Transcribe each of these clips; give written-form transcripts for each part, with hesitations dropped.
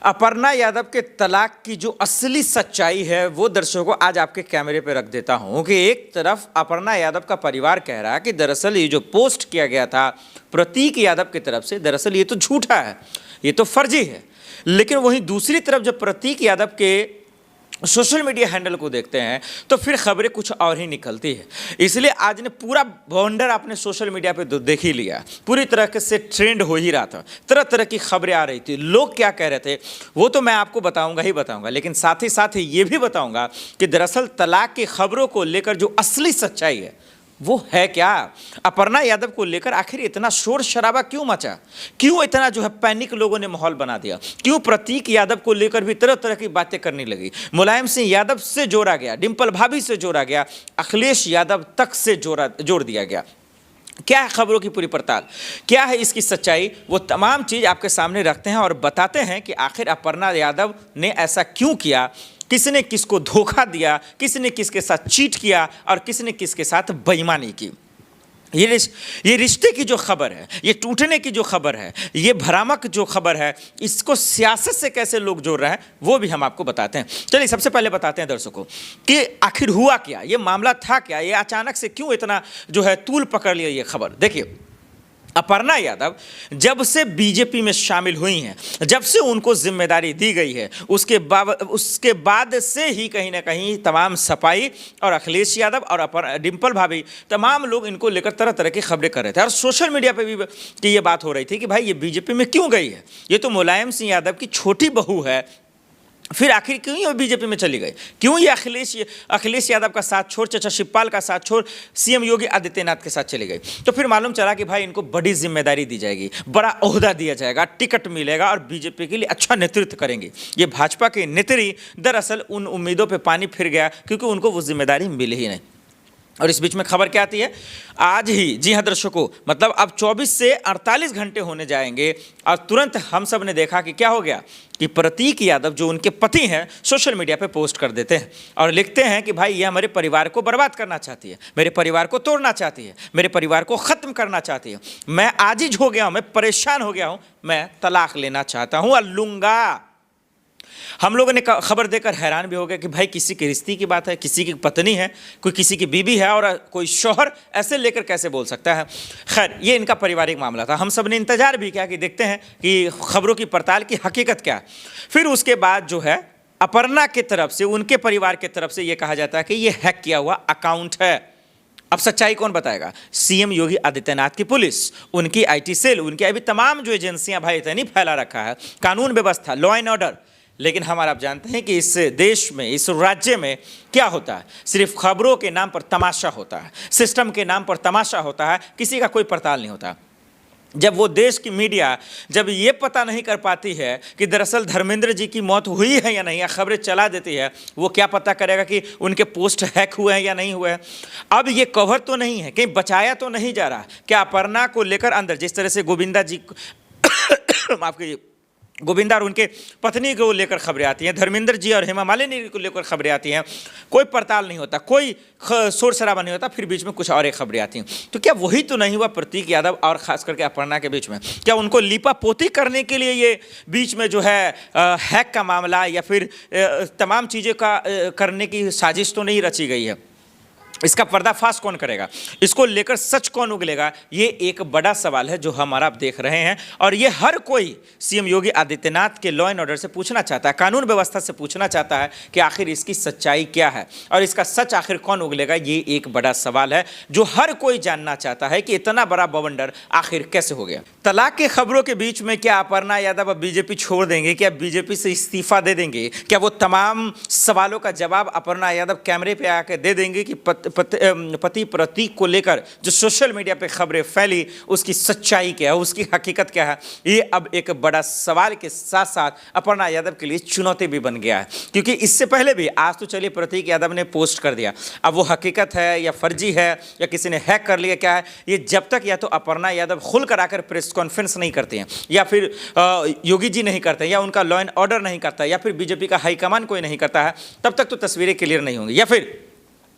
अपर्णा यादव के तलाक की जो असली सच्चाई है वो दर्शकों आज आपके कैमरे पे रख देता हूं कि एक तरफ अपर्णा यादव का परिवार कह रहा है कि दरअसल ये जो पोस्ट किया गया था प्रतीक यादव की तरफ से, दरअसल ये तो झूठा है, ये तो फर्जी है। लेकिन वहीं दूसरी तरफ जब प्रतीक यादव के सोशल मीडिया हैंडल को देखते हैं तो फिर खबरें कुछ और ही निकलती है। इसलिए आज ने पूरा बवंडर आपने सोशल मीडिया पे देख ही लिया, पूरी तरह से ट्रेंड हो ही रहा था, तरह तरह की खबरें आ रही थी, लोग क्या कह रहे थे वो तो मैं आपको बताऊंगा ही बताऊंगा, लेकिन साथ ही ये भी बताऊंगा कि दरअसल तलाक की खबरों को लेकर जो असली सच्चाई है वो है क्या। अपर्णा यादव को लेकर आखिर इतना शोर शराबा क्यों मचा, क्यों इतना जो है पैनिक लोगों ने माहौल बना दिया, क्यों प्रतीक यादव को लेकर भी तरह तरह की बातें करने लगी। मुलायम सिंह यादव से जोड़ा गया, डिंपल भाभी से जोड़ा गया, अखिलेश यादव तक से जोड़ दिया गया। क्या है खबरों की पूरी पड़ताल, क्या है इसकी सच्चाई, वो तमाम चीज़ आपके सामने रखते हैं और बताते हैं कि आखिर अपर्णा यादव ने ऐसा क्यों किया, किसने किसको धोखा दिया, किसने किसके साथ चीट किया और किसने किसके साथ बेईमानी की। ये रिश्ते की जो खबर है, ये टूटने की जो खबर है, ये भ्रामक जो खबर है, इसको सियासत से कैसे लोग जोड़ रहे हैं वो भी हम आपको बताते हैं। चलिए सबसे पहले बताते हैं दर्शकों कि आखिर हुआ क्या, ये मामला था क्या, ये अचानक से क्यों इतना जो है तूल पकड़ लिया ये खबर। देखिए, अपर्णा यादव जब से बीजेपी में शामिल हुई हैं, जब से उनको जिम्मेदारी दी गई है, उसके बाद से ही कहीं ना कहीं तमाम सपाई और अखिलेश यादव और डिंपल भाभी तमाम लोग इनको लेकर तरह तरह की खबरें कर रहे थे और सोशल मीडिया पे भी कि ये बात हो रही थी कि भाई ये बीजेपी में क्यों गई है, ये तो मुलायम सिंह यादव की छोटी बहू है, फिर आखिर क्यों ये बीजेपी में चली गई, क्यों ये अखिलेश यादव का साथ छोड़, चाचा शिवपाल का साथ छोड़ सीएम योगी आदित्यनाथ के साथ चली गई। तो फिर मालूम चला कि भाई इनको बड़ी जिम्मेदारी दी जाएगी, बड़ा ओहदा दिया जाएगा, टिकट मिलेगा और बीजेपी के लिए अच्छा नेतृत्व करेंगे। ये भाजपा के नेत्री दरअसल उन उम्मीदों पर पानी फिर गया क्योंकि उनको वो जिम्मेदारी मिली ही नहीं। और इस बीच में खबर क्या आती है आज ही, जी हाँ दर्शकों, मतलब अब 24 से 48 घंटे होने जाएंगे और तुरंत हम सब ने देखा कि क्या हो गया कि प्रतीक यादव जो उनके पति हैं सोशल मीडिया पे पोस्ट कर देते हैं और लिखते हैं कि भाई ये हमारे परिवार को बर्बाद करना चाहती है, मेरे परिवार को तोड़ना चाहती है, मेरे परिवार को ख़त्म करना चाहती है, मैं आजिज हो गया हूँ, मैं परेशान हो गया हूँ, मैं तलाक लेना चाहता हूँ और लूँगा। हम लोगों ने खबर देकर हैरान भी हो गए कि भाई किसी के रिश्ते की बात है, किसी की पत्नी है, कोई किसी की बीवी है और कोई शौहर ऐसे लेकर कैसे बोल सकता है। खैर ये इनका पारिवारिक मामला था, हम सब ने इंतजार भी किया कि देखते हैं कि खबरों की पड़ताल की हकीकत क्या है। फिर उसके बाद जो है अपर्णा की तरफ से, उनके परिवार की तरफ से ये कहा जाता है कि ये हैक किया हुआ अकाउंट है। अब सच्चाई कौन बताएगा, सीएम योगी आदित्यनाथ की पुलिस, उनकी आईटी सेल, उनकी अभी तमाम जो एजेंसियां भाई इतनी फैला रखा है, कानून व्यवस्था, लॉ एंड ऑर्डर। लेकिन हमारा आप जानते हैं कि इस देश में, इस राज्य में क्या होता है, सिर्फ खबरों के नाम पर तमाशा होता है, सिस्टम के नाम पर तमाशा होता है, किसी का कोई पड़ताल नहीं होता। जब वो देश की मीडिया जब ये पता नहीं कर पाती है कि दरअसल धर्मेंद्र जी की मौत हुई है या नहीं, या खबरें चला देती है, वो क्या पता करेगा कि उनके पोस्ट हैक हुए हैं या नहीं हुए हैं। अब ये कवर तो नहीं है, कहीं बचाया तो नहीं जा रहा क्या अपर्णा को लेकर अंदर, जिस तरह से गोविंदा जी माफ कीजिए, गोविंदा और उनके पत्नी को लेकर खबरें आती हैं, धर्मेंद्र जी और हेमा मालिनी को लेकर खबरें आती हैं, कोई पड़ताल नहीं होता, कोई शोर शराबा नहीं होता, फिर बीच में कुछ और एक खबरें आती हैं। तो क्या वही तो नहीं हुआ प्रतीक यादव और खास करके अपर्णा के बीच में, क्या उनको लीपा पोती करने के लिए ये बीच में जो है हैक का मामला या फिर तमाम चीज़ें का करने की साजिश तो नहीं रची गई है। इसका पर्दाफाश कौन करेगा, इसको लेकर सच कौन उगलेगा, ये एक बड़ा सवाल है जो हमारा आप देख रहे हैं। और ये हर कोई सीएम योगी आदित्यनाथ के लॉ एंड ऑर्डर से पूछना चाहता है, कानून व्यवस्था से पूछना चाहता है कि आखिर इसकी सच्चाई क्या है और इसका सच आखिर कौन उगलेगा। ये एक बड़ा सवाल है जो हर कोई जानना चाहता है कि इतना बड़ा बवंडर आखिर कैसे हो गया। तलाक के खबरों के बीच में क्या अपर्णा यादव अब बीजेपी छोड़ देंगे, क्या बीजेपी से इस्तीफा दे देंगे, क्या वो तमाम सवालों का जवाब अपर्णा यादव कैमरे पे आकर दे देंगे कि पति प्रतीक को लेकर जो सोशल मीडिया पे खबरें फैली उसकी सच्चाई क्या है, उसकी हकीकत क्या है। ये अब एक बड़ा सवाल के साथ साथ अपर्णा यादव के लिए चुनौती भी बन गया है, क्योंकि इससे पहले भी आज तो चलिए प्रतीक यादव ने पोस्ट कर दिया, अब वो हकीकत है या फर्जी है या किसी ने हैक कर लिया क्या है, ये जब तक या तो अपर्णा यादव खुल कर आकर प्रेस कॉन्फ्रेंस नहीं करते हैं या फिर योगी जी नहीं करते या उनका लॉ एंड ऑर्डर नहीं करता या फिर बीजेपी का हाईकमान कोई नहीं करता है, तब तक तो तस्वीरें क्लियर नहीं होंगी। या फिर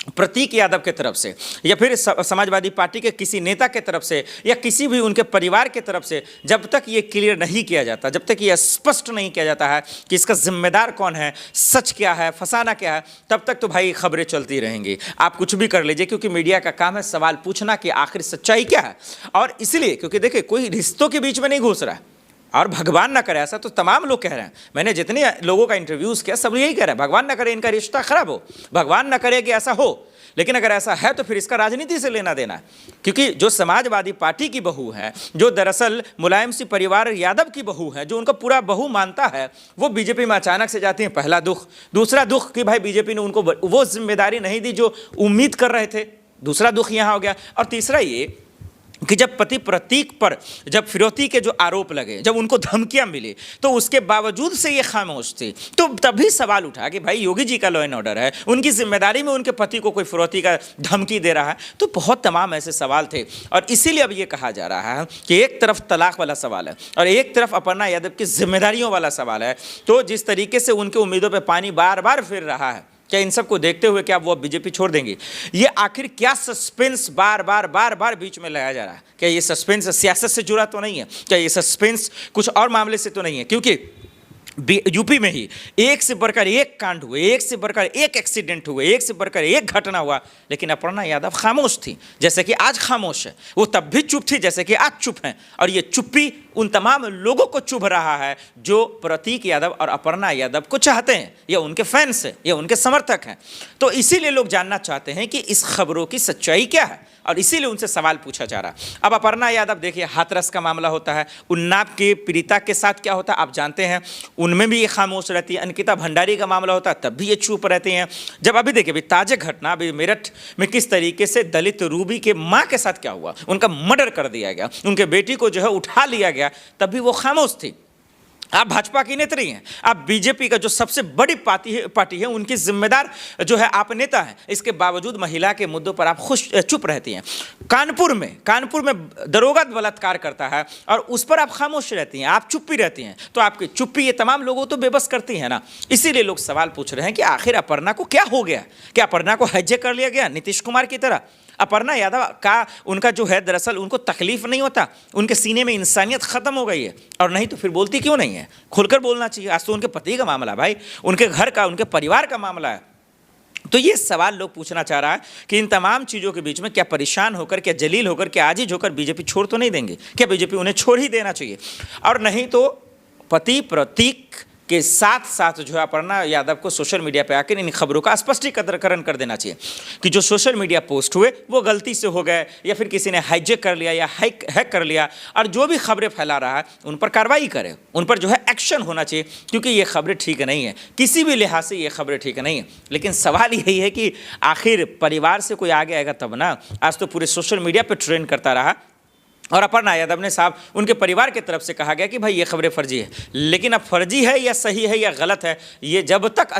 प्रतीक यादव के तरफ से या फिर समाजवादी पार्टी के किसी नेता के तरफ से या किसी भी उनके परिवार के तरफ से जब तक ये क्लियर नहीं किया जाता, जब तक ये स्पष्ट नहीं किया जाता है कि इसका जिम्मेदार कौन है, सच क्या है, फसाना क्या है, तब तक तो भाई खबरें चलती रहेंगी। आप कुछ भी कर लीजिए, क्योंकि मीडिया का काम है सवाल पूछना कि आखिर सच्चाई क्या है। और इसलिए क्योंकि देखिए कोई रिश्तों के बीच में नहीं घुस रहा है, और भगवान ना करे, ऐसा तो तमाम लोग कह रहे हैं। मैंने जितने लोगों का इंटरव्यूज़ किया सब यही कह रहे हैं, भगवान ना करे इनका रिश्ता खराब हो, भगवान ना करे कि ऐसा हो। लेकिन अगर ऐसा है तो फिर इसका राजनीति से लेना देना है, क्योंकि जो समाजवादी पार्टी की बहू है, जो दरअसल मुलायम सिंह परिवार यादव की बहू है, जो उनका पूरा बहू मानता है, वो बीजेपी में अचानक से जाती है। पहला दुख। दूसरा दुख कि भाई बीजेपी ने उनको वो जिम्मेदारी नहीं दी जो उम्मीद कर रहे थे, दूसरा दुख यहाँ हो गया। और तीसरा ये कि जब पति प्रतीक पर जब फिरौती के जो आरोप लगे, जब उनको धमकियां मिली, तो उसके बावजूद से ये खामोश थी। तो तभी सवाल उठा कि भाई योगी जी का लॉ एंड ऑर्डर है, उनकी जिम्मेदारी में उनके पति को कोई फिरौती का धमकी दे रहा है। तो बहुत तमाम ऐसे सवाल थे, और इसीलिए अब ये कहा जा रहा है कि एक तरफ तलाक वाला सवाल है और एक तरफ अपर्णा यादव की जिम्मेदारियों वाला सवाल है। तो जिस तरीके से उनके उम्मीदों पर पानी बार बार फिर रहा है, क्या इन सबको देखते हुए क्या वो बीजेपी छोड़ देंगे? ये आखिर क्या सस्पेंस बार बार बीच में लाया जा रहा है? क्या ये सस्पेंस सियासत से जुड़ा तो नहीं है? क्या ये सस्पेंस कुछ और मामले से तो नहीं है? क्योंकि यूपी में ही एक से बढ़कर एक कांड हुए, एक से बढ़कर एक एक्सीडेंट हुए, एक से बढ़कर एक घटना हुआ, लेकिन अपर्णा यादव खामोश थी, जैसे कि आज खामोश है। वो तब भी चुप थी जैसे कि आज चुप हैं। और ये चुप्पी उन तमाम लोगों को चुभ रहा है जो प्रतीक यादव और अपर्णा यादव को चाहते हैं, या उनके फैंस हैं, या उनके समर्थक हैं। तो इसीलिए लोग जानना चाहते हैं कि इस खबरों की सच्चाई क्या है, और इसीलिए उनसे सवाल पूछा जा रहा है। अब अपर्णा यादव देखिए, हाथरस का मामला होता है, उन्नाव के पीड़िता के साथ क्या होता है आप जानते हैं, उनमें भी ये खामोश रहती है। अंकिता भंडारी का मामला होता है तब भी ये चुप रहते हैं। जब अभी देखिए, अभी ताज़ा घटना अभी मेरठ में किस तरीके से दलित रूबी के माँ के साथ क्या हुआ, उनका मर्डर कर दिया गया, उनके बेटी को जो है उठा लिया गया, तब भी वो खामोश थी। आप भाजपा की नेत्री हैं, आप बीजेपी का जो सबसे बड़ी पार्टी है उनकी जिम्मेदार जो है आप नेता हैं, इसके बावजूद महिला के मुद्दों पर आप चुप रहती हैं। कानपुर में दरोगा बलात्कार करता है और उस पर आप खामोश रहती हैं, आप चुप्पी रहती हैं। तो आपकी चुप्पी ये तमाम लोगों तो बेबस करती है ना। इसीलिए लोग सवाल पूछ रहे हैं कि आखिर अपर्णा को क्या हो गया? क्या अपर्णा को हाईजैक कर लिया गया नीतीश कुमार की तरह? अपर्णा यादव का उनका जो है दरअसल उनको तकलीफ नहीं होता, उनके सीने में इंसानियत खत्म हो गई है, और नहीं तो फिर बोलती क्यों नहीं है? खुलकर बोलना चाहिए। आज तो उनके पति का मामला भाई, उनके घर का, उनके परिवार का मामला है। तो ये सवाल लोग पूछना चाह रहा है कि इन तमाम चीज़ों के बीच में क्या परेशान होकर, क्या जलील होकर, क्या आजिज होकर बीजेपी छोड़ तो नहीं देंगे? क्या बीजेपी उन्हें छोड़ ही देना चाहिए? और नहीं तो पति प्रतीक के साथ साथ जो है अपर्णा यादव को सोशल मीडिया पे आकर इन खबरों का स्पष्टीकरण कर देना चाहिए कि जो सोशल मीडिया पोस्ट हुए वो गलती से हो गए, या फिर किसी ने हाईजैक कर लिया या हैक कर लिया, और जो भी खबरें फैला रहा है उन पर कार्रवाई करे, उन पर जो है एक्शन होना चाहिए, क्योंकि ये खबरें ठीक नहीं है, किसी भी लिहाज से ये खबरें ठीक नहीं है। लेकिन सवाल यही है कि आखिर परिवार से कोई आगे आएगा तब ना। आज तो पूरे सोशल मीडिया पर ट्रेंड करता रहा, और अपर्णा यादव ने साहब उनके परिवार की तरफ से कहा गया कि भाई ये खबरें फर्जी है। लेकिन अब फर्जी है या सही है या गलत है, ये जब तक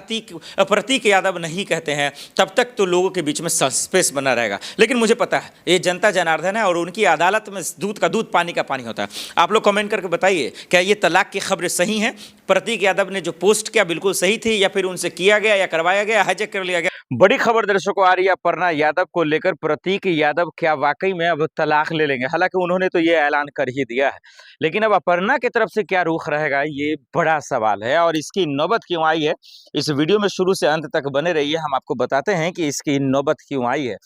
प्रतीक यादव नहीं कहते हैं तब तक तो लोगों के बीच में सस्पेंस बना रहेगा। लेकिन मुझे पता है ये जनता जनार्दन है, और उनकी अदालत में दूध का दूध पानी का पानी होता है। आप लोग कमेंट करके बताइए, क्या ये तलाक की खबरें सही हैं? प्रतीक यादव ने जो पोस्ट किया बिल्कुल सही थी, या फिर उनसे किया गया या करवाया गया, हाईजैक कर लिया गया? बड़ी खबर दर्शकों आ रही है अपर्णा यादव को लेकर, प्रतीक यादव क्या वाकई में अब तलाक ले लेंगे? हालांकि उन्होंने तो ये ऐलान कर ही दिया है, लेकिन अब अपर्णा की तरफ से क्या रुख रहेगा, ये बड़ा सवाल है। और इसकी नौबत क्यों आई है, इस वीडियो में शुरू से अंत तक बने रहिए, हम आपको बताते हैं कि इसकी नौबत क्यों आई है।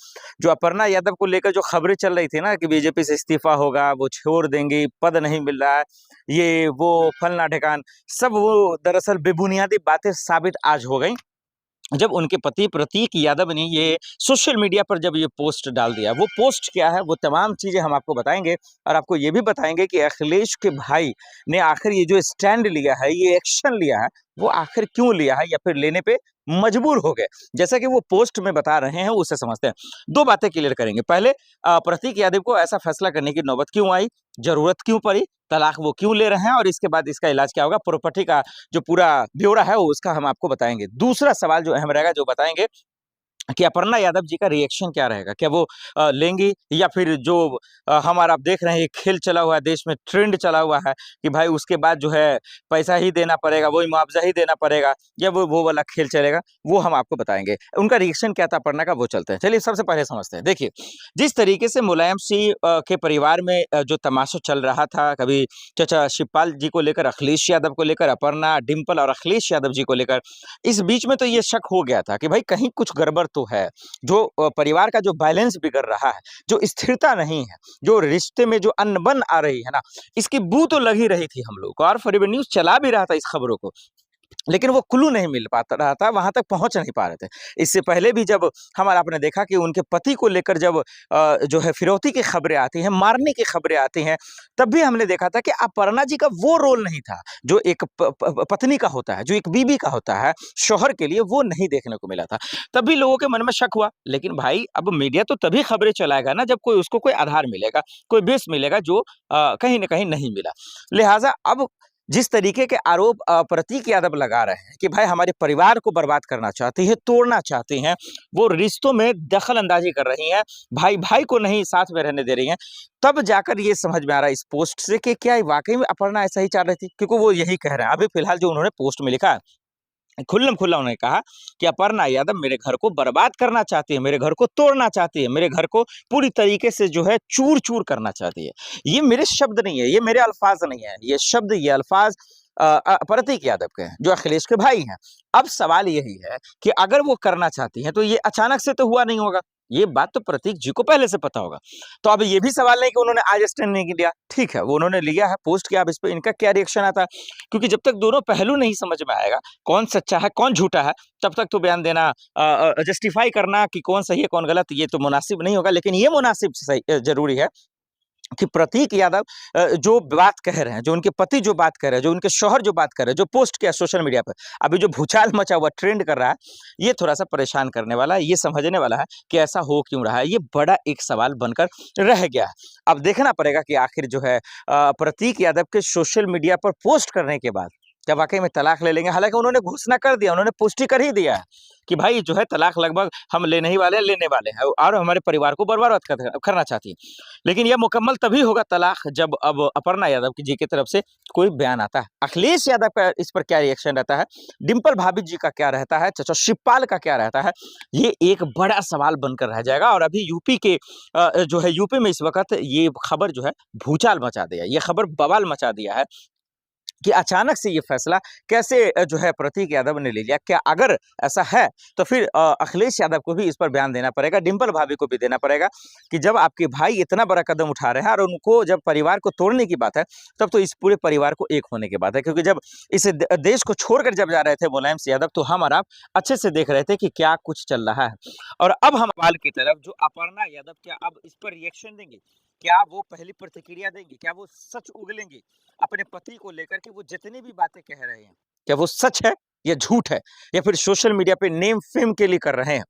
जो अपर्णा यादव को लेकर जो खबरें चल रही थी ना कि बीजेपी से इस्तीफा होगा, वो छोड़ देंगी, पद नहीं मिल रहा है, ये वो फलना ठिकान, सब वो दरअसल बेबुनियादी बातें साबित आज हो गई जब उनके पति प्रतीक यादव ने ये सोशल मीडिया पर जब ये पोस्ट डाल दिया। वो पोस्ट क्या है, वो तमाम चीज़ें हम आपको बताएंगे, और आपको ये भी बताएंगे कि अखिलेश के भाई ने आखिर ये जो स्टैंड लिया है, ये एक्शन लिया है, वो आखिर क्यों लिया है, या फिर लेने पे मजबूर हो गए। जैसा कि वो पोस्ट में बता रहे हैं उसे समझते हैं। दो बातें क्लियर करेंगे। पहले प्रतीक यादव को ऐसा फैसला करने की नौबत क्यों आई, जरूरत क्यों पड़ी, तलाक वो क्यों ले रहे हैं, और इसके बाद इसका इलाज क्या होगा, प्रॉपर्टी का जो पूरा ब्यौरा है वो उसका हम आपको बताएंगे। दूसरा सवाल जो अहम रहेगा, जो बताएंगे कि अपर्णा यादव जी का रिएक्शन क्या रहेगा? क्या वो लेंगी, या फिर जो हमारा आप देख रहे हैं ये खेल चला हुआ है, देश में ट्रेंड चला हुआ है कि भाई उसके बाद जो है पैसा ही देना पड़ेगा, वही मुआवज़ा ही देना पड़ेगा, या वो वाला खेल चलेगा, वो हम आपको बताएँगे। उनका रिएक्शन क्या था अपर्णा का, वो चलते हैं। चलिए सबसे पहले समझते हैं। देखिए, जिस तरीके से मुलायम सिंह के परिवार में जो तमाशा चल रहा था, कभी चाचा शिवपाल जी को लेकर, अखिलेश यादव को लेकर, अपर्णा, डिंपल और अखिलेश यादव जी को लेकर, इस बीच में तो ये शक हो गया था कि भाई कहीं कुछ गड़बड़ तो है। जो परिवार का जो बैलेंस बिगड़ रहा है, जो स्थिरता नहीं है, जो रिश्ते में जो अनबन आ रही है ना, इसकी बू तो लग ही रही थी हम लोग को, और फॉरवर्ड न्यूज़ चला भी रहा था इस खबरों को। लेकिन वो क्लू नहीं मिल पाता रहा था, वहाँ तक पहुँच नहीं पा रहे थे। इससे पहले भी जब हमारा आपने देखा कि उनके पति को लेकर जब जो है फिरौती की खबरें आती हैं, मारने की खबरें आती हैं, तब भी हमने देखा था कि अपर्णा जी का वो रोल नहीं था, जो एक पत्नी का होता है, जो एक बीवी का होता है, शौहर के लिए, वो नहीं देखने को मिला था। तब भी लोगों के मन में शक हुआ, लेकिन भाई अब मीडिया तो तभी खबरें चलाएगा ना, जब कोई उसको कोई आधार मिलेगा, कोई बेस मिलेगा, जो कहीं न कहीं नहीं मिला। लिहाज़ा अब जिस तरीके के आरोप प्रतीक यादव लगा रहे हैं कि भाई हमारे परिवार को बर्बाद करना चाहती है, तोड़ना चाहती हैं, वो रिश्तों में दखल-अंदाज़ी कर रही हैं, भाई-भाई को नहीं साथ में रहने दे रही हैं, तब जाकर ये समझ में आ रहा है इस पोस्ट से कि क्या वाक़ई में अपर्णा ऐसा ही चाह रही थी? क्योंकि वो यही कह रहे हैं। अभी फ़िलहाल जो उन्होंने पोस्ट में लिखा है, खुल्लम-खुल्ला उन्होंने कहा कि अपर्णा यादव मेरे घर को बर्बाद करना चाहती है, मेरे घर को तोड़ना चाहती है, मेरे घर को पूरी तरीके से जो है चूर-चूर करना चाहती है। ये मेरे शब्द नहीं है, ये मेरे अल्फाज़ नहीं है, ये शब्द, ये अल्फाज़ प्रतीक यादव के हैं, जो अखिलेश के भाई हैं। अब सवाल यही है कि अगर वो करना चाहती हैं, तो ये अचानक से तो हुआ नहीं होगा। ये बात तो प्रतीक जी को पहले से पता होगा। तो अब ये भी सवाल नहीं कि उन्होंने आज स्टैंड नहीं लिया, ठीक है, वो उन्होंने लिया है, पोस्ट किया, अब इस पे इनका क्या रिएक्शन आता है? क्योंकि जब तक दोनों पहलू नहीं समझ में आएगा, कौन सच्चा है, कौन झूठा है, तब तक तो बयान देना जस्टिफाई करना कि कौन सही है, कौन गलत, ये तो मुनासिब नहीं होगा। लेकिन ये मुनासिब सही ज़रूरी है कि प्रतीक यादव जो बात कह रहे हैं, जो उनके पति जो बात कह रहे हैं, जो उनके शौहर जो बात कर रहे हैं, जो पोस्ट किया सोशल मीडिया पे, अभी जो भूचाल मचा हुआ ट्रेंड कर रहा है, ये थोड़ा-सा परेशान करने वाला है, ये समझने वाला है कि ऐसा हो क्यों रहा है? ये बड़ा एक सवाल बनकर रह गया है। अब देखना पड़ेगा कि आखिर जो है प्रतीक यादव के सोशल मीडिया पर पोस्ट करने के बाद क्या वाक़ई में तलाक ले लेंगे? हालाँकि उन्होंने घोषणा कर दिया, उन्होंने पुष्टि कर ही दिया है कि भाई जो है तलाक लगभग हम लेने ही वाले हैं, लेने वाले हैं, और हमारे परिवार को बर्बाद करना चाहती है। लेकिन यह मुकम्मल तभी होगा तलाक, जब अब अपर्णा यादव की जी की तरफ से कोई बयान आता है। अखिलेश यादव का इस पर क्या रिएक्शन रहता है? डिंपल भाभी जी का क्या रहता है? चाचा शिवपाल का क्या रहता है? ये एक बड़ा सवाल बनकर रह जाएगा, और अभी यूपी के जो है यूपी में इस वक़्त ये खबर जो है भूचाल मचा दिया है। ये खबर बवाल मचा दिया है कि अचानक से ये फैसला कैसे जो है प्रतीक यादव ने ले लिया। क्या अगर ऐसा है तो फिर अखिलेश यादव को भी इस पर बयान देना पड़ेगा, डिंपल भाभी को भी देना पड़ेगा कि जब आपके भाई इतना बड़ा कदम उठा रहे हैं और उनको जब परिवार को तोड़ने की बात है, तब तो इस पूरे परिवार को एक होने की बात है। क्योंकि जब इस देश को छोड़कर जब जा रहे थे मुलायम सिंह यादव, तो हम और आप अच्छे से देख रहे थे कि क्या कुछ चल रहा है। और अब हम सवाल की तरफ, जो अपर्णा यादव क्या अब इस पर रिएक्शन देंगे? क्या वो पहली प्रतिक्रिया देंगी? क्या वो सच उगलेंगी अपने पति को लेकर के? वो जितनी भी बातें कह रहे हैं, क्या वो सच है या झूठ है, या फिर सोशल मीडिया पे नेम फेम के लिए कर रहे हैं?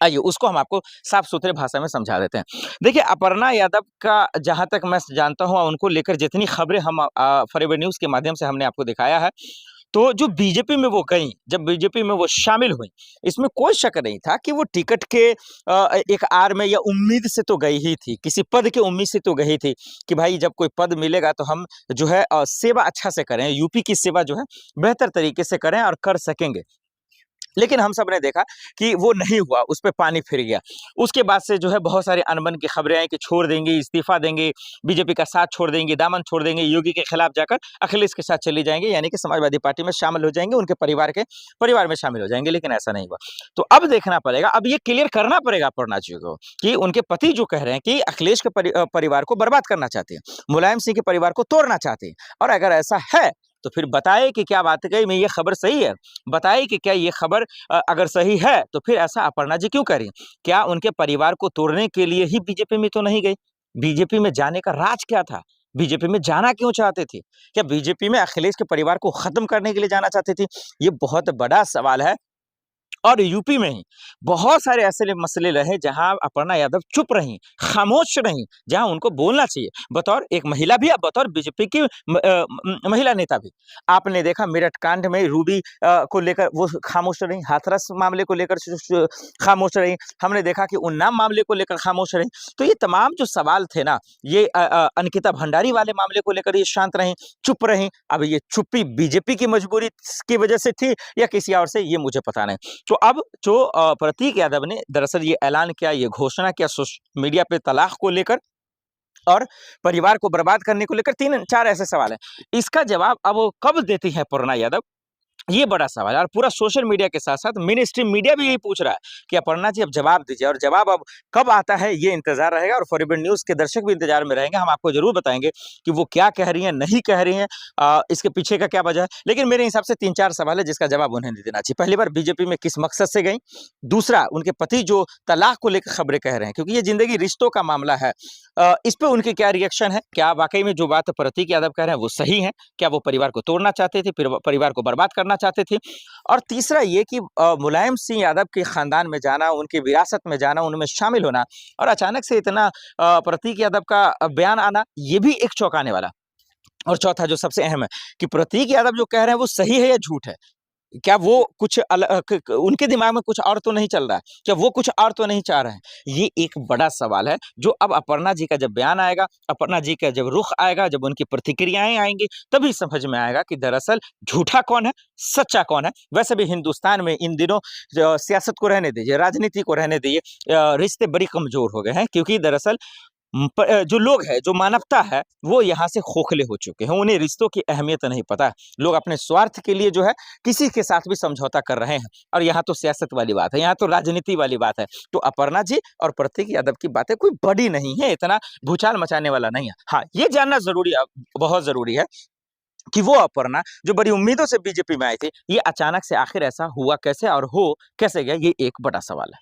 आइए उसको हम आपको साफ-सुथरे भाषा में समझा देते हैं। देखिए, अपर्णा यादव का जहाँ तक मैं जानता हूँ, उनको लेकर जितनी खबरें हम फॉरवर्ड न्यूज़ के माध्यम से हमने आपको दिखाया है, तो जो बीजेपी में वो गईं, जब बीजेपी में वो शामिल हुईं, इसमें कोई शक नहीं था कि वो टिकट के एक आड़ में या उम्मीद से तो गई ही थी, किसी पद की उम्मीद से तो गई थी कि भाई जब कोई पद मिलेगा तो हम जो है सेवा अच्छा से करें, यूपी की सेवा जो है बेहतर तरीके से करें और कर सकेंगे। लेकिन हम सब ने देखा कि वो नहीं हुआ, उस पे पानी फिर गया। उसके बाद से जो है बहुत सारी अनबन की खबरें आई कि छोड़ देंगे, इस्तीफ़ा देंगे, बीजेपी का साथ छोड़ देंगे, दामन छोड़ देंगे, योगी के खिलाफ जाकर अखिलेश के साथ चली जाएँगी, यानी कि समाजवादी पार्टी में शामिल हो जाएँगे, उनके परिवार में शामिल हो जाएँगे, लेकिन ऐसा नहीं हुआ। तो अब देखना पड़ेगा, अब ये क्लियर करना पड़ेगा अपर्णा जी को कि उनके पति जो कह रहे हैं कि अखिलेश के परिवार को बर्बाद करना चाहते हैं, मुलायम सिंह के परिवार को तोड़ना चाहते हैं, और अगर ऐसा है, तो फिर बताएँ कि क्या वाक़ई में ये खबर सही है? बताइए कि क्या ये खबर अगर सही है, तो फिर ऐसा अपर्णा जी क्यों कर रही हैं? क्या उनके परिवार को तोड़ने के लिए ही बीजेपी में तो नहीं गई? बीजेपी में जाने का राज क्या था? बीजेपी में जाना क्यों चाहते थे? क्या बीजेपी में अखिलेश के परिवार को खत्म करने के लिए जाना चाहते थे? ये बहुत बड़ा सवाल है। और यूपी में ही बहुत सारे ऐसे मसले रहे जहां अपर्णा यादव चुप रहीं, खामोश रहीं, जहां उनको बोलना चाहिए बतौर एक महिला भी, अब बतौर बीजेपी की महिला नेता भी। आपने देखा मेरठ कांड में रूबी को लेकर वो खामोश रहीं, हाथरस मामले को लेकर खामोश रहीं, हमने देखा कि उन्नाव मामले को लेकर खामोश रहीं। तो ये तमाम जो सवाल थे ना, ये अंकिता भंडारी वाले मामले को लेकर ये शांत रहीं, चुप रहीं। अब ये चुप्पी बीजेपी की मजबूरी की वजह से थी या किसी और से, ये मुझे पता नहीं। तो अब जो प्रतीक यादव ने दरअसल ये ऐलान किया, ये घोषणा किया सोशल मीडिया पे तलाक को लेकर और परिवार को बर्बाद करने को लेकर 3-4 ऐसे सवाल हैं। इसका जवाब अब वो कब देती है अपर्णा यादव, ये बड़ा सवाल है। और पूरा सोशल मीडिया के साथ-साथ मेन स्ट्रीम मीडिया भी यही पूछ रहा है कि अपर्णा जी अब जवाब दीजिए, और जवाब अब कब आता है ये इंतज़ार रहेगा, और फॉरवर्ड न्यूज़ के दर्शक भी इंतज़ार में रहेंगे। हम आपको ज़रूर बताएँगे कि वो क्या कह रही हैं, नहीं कह रही हैं, इसके पीछे का क्या वजह है। लेकिन मेरे हिसाब से 3-4 सवाल है जिसका जवाब उन्हें नहीं देना चाहिए। पहली बार बीजेपी में किस मकसद से गईं? दूसरा, उनके पति जो तलाक को लेकर खबरें कह रहे हैं, क्योंकि ये ज़िंदगी रिश्तों का मामला है। इस पे उनके क्या रिएक्शन है? क्या वाक़ई में जो बात प्रतीक यादव कह रहे हैं वो सही है? क्या वो परिवार को तोड़ना चाहते थे, परिवार को बर्बाद करना चाहते थे? और तीसरा ये कि मुलायम सिंह यादव के खानदान में जाना, उनकी विरासत में जाना, उनमें शामिल होना, और अचानक से इतना प्रतीक यादव का बयान आना, ये भी एक चौंकाने वाला। और चौथा जो सबसे अहम है कि प्रतीक यादव जो कह रहे हैं वो सही है या झूठ है? क्या वो कुछ उनके दिमाग में कुछ और तो नहीं चल रहा है? क्या वो कुछ और तो नहीं चाह रहे हैं? ये एक बड़ा सवाल है जो अब अपर्णा जी का जब बयान आएगा, अपर्णा जी का जब रुख आएगा, जब उनकी प्रतिक्रियाएँ आएँगी, तभी समझ में आएगा कि दरअसल झूठा कौन है, सच्चा कौन है। वैसे भी हिंदुस्तान में इन दिनों सियासत को रहने दीजिए, राजनीति को रहने दीजिए, रिश्ते बड़ी कमज़ोर हो गए हैं, क्योंकि दरअसल जो लोग हैं, जो मानवता है, वो यहाँ से खोखले हो चुके हैं। उन्हें रिश्तों की अहमियत नहीं पता है। लोग अपने स्वार्थ के लिए जो है, किसी के साथ भी समझौता कर रहे हैं, और यहाँ तो सियासत वाली बात है, यहाँ तो राजनीति वाली बात है। तो अपर्णा जी और प्रतीक यादव की बातें कोई बड़ी नहीं है, इतना भूचाल मचाने वाला नहीं है। हाँ, ये जानना ज़रूरी बहुत ज़रूरी है कि वो अपर्णा जो बड़ी उम्मीदों से बीजेपी में आई थी, ये अचानक से आखिर ऐसा हुआ कैसे और हो कैसे गया, ये एक बड़ा सवाल है।